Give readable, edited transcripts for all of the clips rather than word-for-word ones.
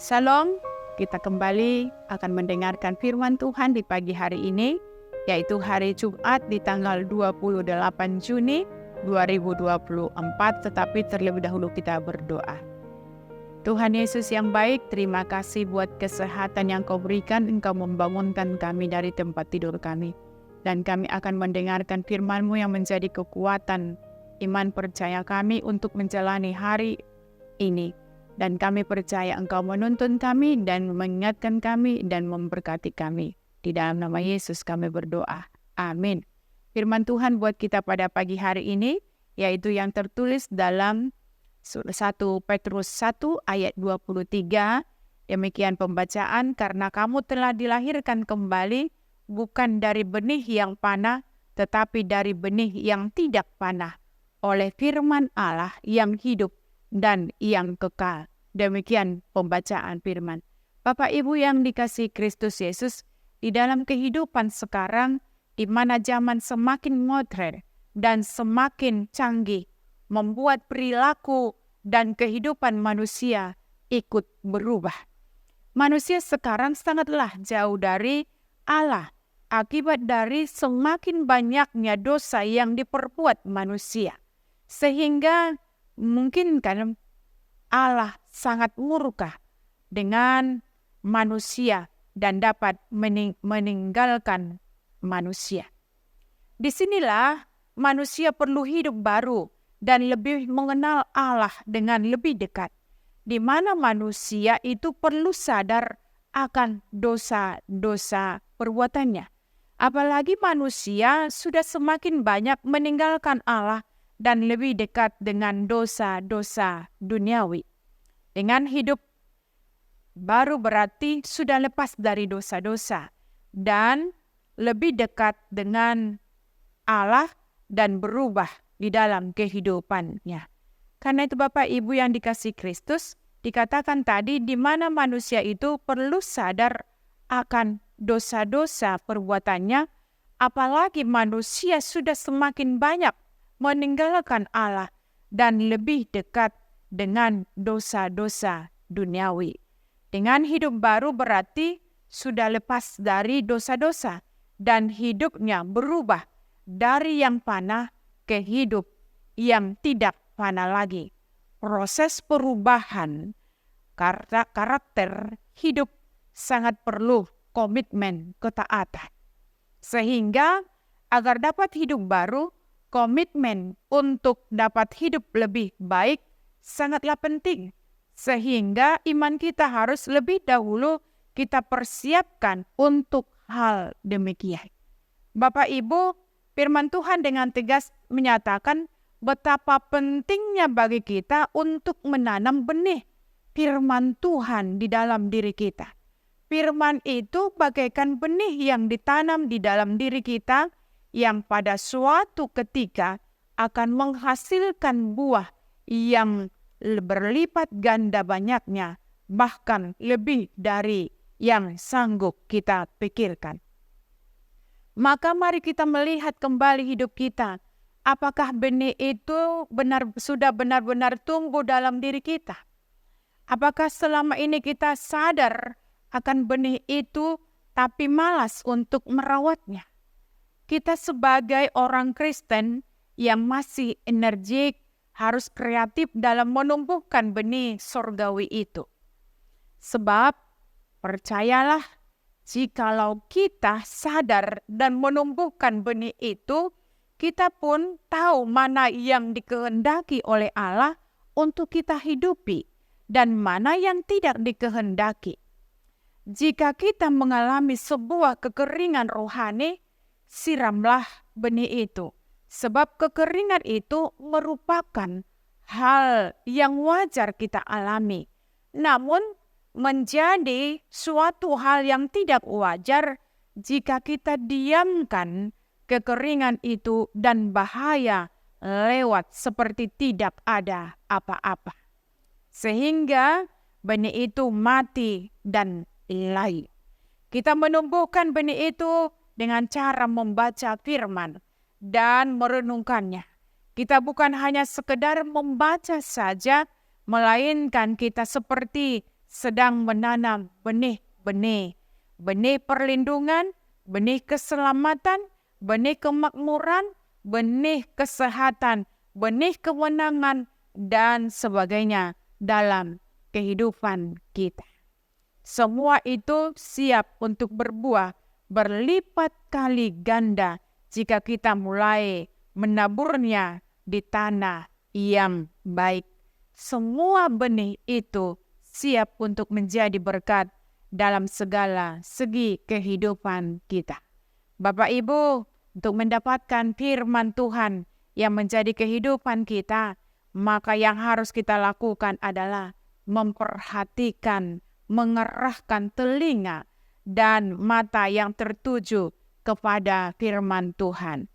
Shalom, kita kembali akan mendengarkan firman Tuhan di pagi hari ini, yaitu hari Jumat di tanggal 28 Juni 2024, tetapi terlebih dahulu kita berdoa. Tuhan Yesus yang baik, terima kasih buat kesehatan yang Kau berikan, Engkau membangunkan kami dari tempat tidur kami. Dan kami akan mendengarkan firman-Mu yang menjadi kekuatan iman percaya kami untuk menjalani hari ini. Dan kami percaya Engkau menuntun kami dan mengingatkan kami dan memberkati kami. Di dalam nama Yesus kami berdoa. Amin. Firman Tuhan buat kita pada pagi hari ini, yaitu yang tertulis dalam 1 Petrus 1 ayat 23. Demikian pembacaan, karena kamu telah dilahirkan kembali, bukan dari benih yang panah, tetapi dari benih yang tidak panah, oleh firman Allah yang hidup dan yang kekal. Demikian pembacaan firman. Bapak Ibu yang dikasihi Kristus Yesus, di dalam kehidupan sekarang, di mana zaman semakin modern dan semakin canggih, membuat perilaku dan kehidupan manusia ikut berubah. Manusia sekarang sangatlah jauh dari Allah, akibat dari semakin banyaknya dosa yang diperbuat manusia. Sehingga mungkin kan Allah sangat murka dengan manusia dan dapat meninggalkan manusia. Disinilah manusia perlu hidup baru dan lebih mengenal Allah dengan lebih dekat, di mana manusia itu perlu sadar akan dosa-dosa perbuatannya. Apalagi manusia sudah semakin banyak meninggalkan Allah dan lebih dekat dengan dosa-dosa duniawi. Dengan hidup baru berarti sudah lepas dari dosa-dosa dan lebih dekat dengan Allah dan berubah di dalam kehidupannya. Karena itu Bapak Ibu yang dikasihi Kristus, dikatakan tadi di mana manusia itu perlu sadar akan dosa-dosa perbuatannya, apalagi manusia sudah semakin banyak meninggalkan Allah dan lebih dekat dengan dosa-dosa duniawi. Dengan hidup baru berarti sudah lepas dari dosa-dosa dan hidupnya berubah dari yang panah ke hidup yang tidak panah lagi. Proses perubahan karakter hidup sangat perlu komitmen ketaatan. Sehingga agar dapat hidup baru, komitmen untuk dapat hidup lebih baik sangatlah penting. Sehingga iman kita harus lebih dahulu kita persiapkan untuk hal demikian. Bapak Ibu, firman Tuhan dengan tegas menyatakan betapa pentingnya bagi kita untuk menanam benih firman Tuhan di dalam diri kita. Firman itu bagaikan benih yang ditanam di dalam diri kita, yang pada suatu ketika akan menghasilkan buah yang berlipat ganda banyaknya, bahkan lebih dari yang sanggup kita pikirkan. Maka mari kita melihat kembali hidup kita. Apakah benih itu sudah benar-benar tumbuh dalam diri kita? Apakah selama ini kita sadar akan benih itu tapi malas untuk merawatnya? Kita sebagai orang Kristen yang masih energik harus kreatif dalam menumbuhkan benih surgawi itu. Sebab percayalah, jikalau kita sadar dan menumbuhkan benih itu, kita pun tahu mana yang dikehendaki oleh Allah untuk kita hidupi dan mana yang tidak dikehendaki. Jika kita mengalami sebuah kekeringan rohani, siramlah benih itu. Sebab kekeringan itu merupakan hal yang wajar kita alami. Namun menjadi suatu hal yang tidak wajar jika kita diamkan kekeringan itu dan bahaya lewat seperti tidak ada apa-apa. Sehingga benih itu mati dan layu. Kita menumbuhkan benih itu dengan cara membaca firman dan merenungkannya. Kita bukan hanya sekedar membaca saja, melainkan kita seperti sedang menanam benih-benih, benih perlindungan, benih keselamatan, benih kemakmuran, benih kesehatan, benih kemenangan, dan sebagainya dalam kehidupan kita. Semua itu siap untuk berbuah berlipat kali ganda jika kita mulai menaburnya di tanah yang baik. Semua benih itu siap untuk menjadi berkat dalam segala segi kehidupan kita. Bapak Ibu, untuk mendapatkan firman Tuhan yang menjadi kehidupan kita, maka yang harus kita lakukan adalah memperhatikan, mengerahkan telinga dan mata yang tertuju kepada firman Tuhan.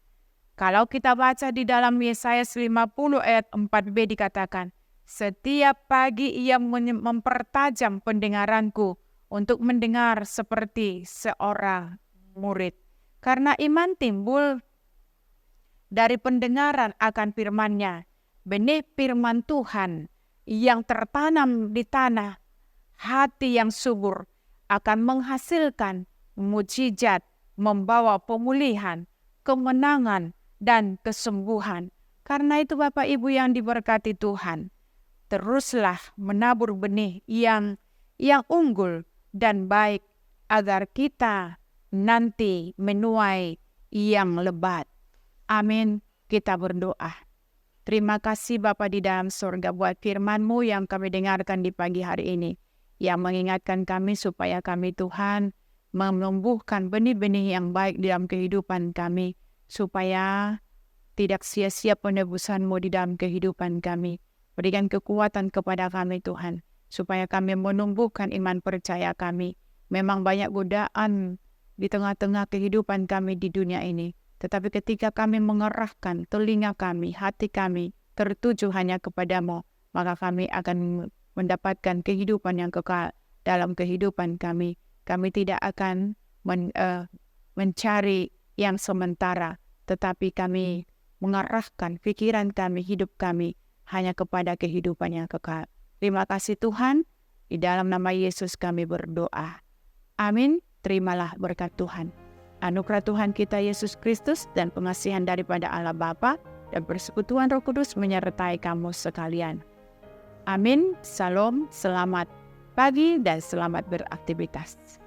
Kalau kita baca di dalam Yesaya 50 ayat 4b dikatakan, setiap pagi ia mempertajam pendengaranku untuk mendengar seperti seorang murid. Karena iman timbul dari pendengaran akan firman-Nya. Benih firman Tuhan yang tertanam di tanah hati yang subur akan menghasilkan mukjizat, membawa pemulihan, kemenangan, dan kesembuhan. Karena itu Bapak Ibu yang diberkati Tuhan, teruslah menabur benih yang unggul dan baik agar kita nanti menuai yang lebat. Amin. Kita berdoa. Terima kasih Bapa di dalam surga buat firman-Mu yang kami dengarkan di pagi hari ini, yang mengingatkan kami supaya kami Tuhan menumbuhkan benih-benih yang baik dalam kehidupan kami, supaya tidak sia-sia penebusan-Mu di dalam kehidupan kami. Berikan kekuatan kepada kami Tuhan, supaya kami menumbuhkan iman percaya kami. Memang banyak godaan di tengah-tengah kehidupan kami di dunia ini. Tetapi ketika kami mengerahkan telinga kami, hati kami tertuju hanya kepadamu, maka kami akan mendapatkan kehidupan yang kekal dalam kehidupan kami. Kami tidak akan mencari yang sementara, tetapi kami mengarahkan pikiran kami, hidup kami hanya kepada kehidupan yang kekal. Terima kasih Tuhan, di dalam nama Yesus kami berdoa. Amin. Terimalah berkat Tuhan. Anugerah Tuhan kita Yesus Kristus dan pengasihan daripada Allah Bapa dan persekutuan Roh Kudus menyertai kamu sekalian. Amin. Salam, selamat pagi dan selamat beraktivitas.